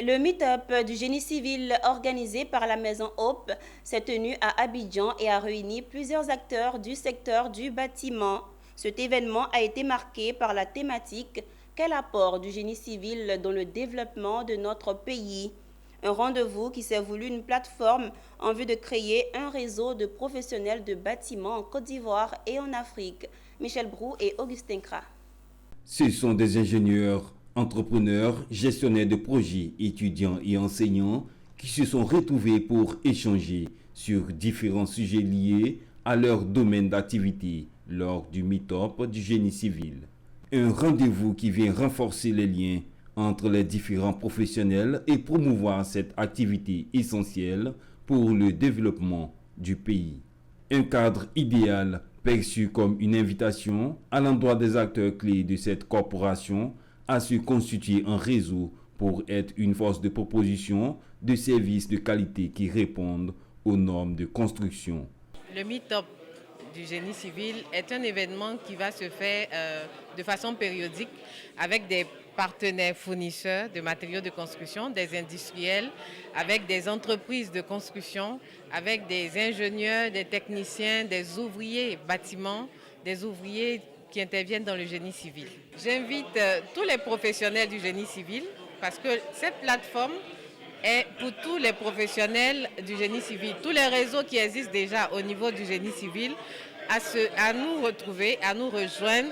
Le meet-up du génie civil organisé par la Maison Hope s'est tenu à Abidjan et a réuni plusieurs acteurs du secteur du bâtiment. Cet événement a été marqué par la thématique «Quel apport du génie civil dans le développement de notre pays?» Un rendez-vous qui s'est voulu une plateforme en vue de créer un réseau de professionnels de bâtiment en Côte d'Ivoire et en Afrique. Michel Brou et Augustin Kra. Ce sont des ingénieurs, entrepreneurs, gestionnaires de projets, étudiants et enseignants qui se sont retrouvés pour échanger sur différents sujets liés à leur domaine d'activité lors du meet-up du génie civil. Un rendez-vous qui vient renforcer les liens entre les différents professionnels et promouvoir cette activité essentielle pour le développement du pays. Un cadre idéal perçu comme une invitation à l'endroit des acteurs clés de cette corporation à se constituer un réseau pour être une force de proposition de services de qualité qui répondent aux normes de construction. Le meet-up du génie civil est un événement qui va se faire de façon périodique avec des partenaires fournisseurs de matériaux de construction, des industriels, avec des entreprises de construction, avec des ingénieurs, des techniciens, des ouvriers bâtiments, des ouvriers qui interviennent dans le génie civil. J'invite tous les professionnels du génie civil parce que cette plateforme est pour tous les professionnels du génie civil, tous les réseaux qui existent déjà au niveau du génie civil, à nous retrouver, à nous rejoindre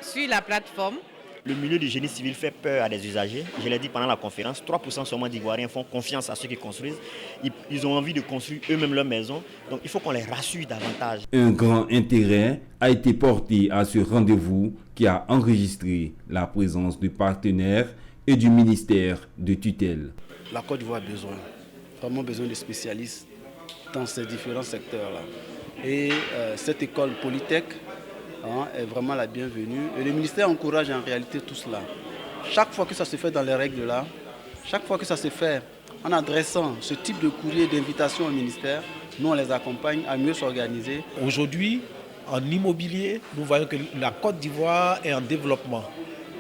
sur la plateforme. Le milieu du génie civil fait peur à des usagers. Je l'ai dit pendant la conférence, 3% seulement d'Ivoiriens font confiance à ceux qui construisent. Ils ont envie de construire eux-mêmes leur maison. Donc il faut qu'on les rassure davantage. Un grand intérêt a été porté à ce rendez-vous qui a enregistré la présence de partenaires et du ministère de tutelle. La Côte d'Ivoire a vraiment besoin de spécialistes dans ces différents secteurs-là. Et cette école Polytech est vraiment la bienvenue. Et le ministère encourage en réalité tout cela. Chaque fois que ça se fait dans les règles là, chaque fois que ça se fait en adressant ce type de courrier d'invitation au ministère, nous on les accompagne à mieux s'organiser. Aujourd'hui, en immobilier, nous voyons que la Côte d'Ivoire est en développement.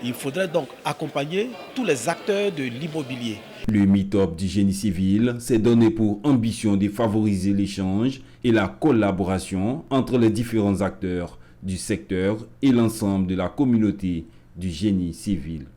Il faudrait donc accompagner tous les acteurs de l'immobilier. Le meet-up du génie civil s'est donné pour ambition de favoriser l'échange et la collaboration entre les différents acteurs du secteur et l'ensemble de la communauté du génie civil.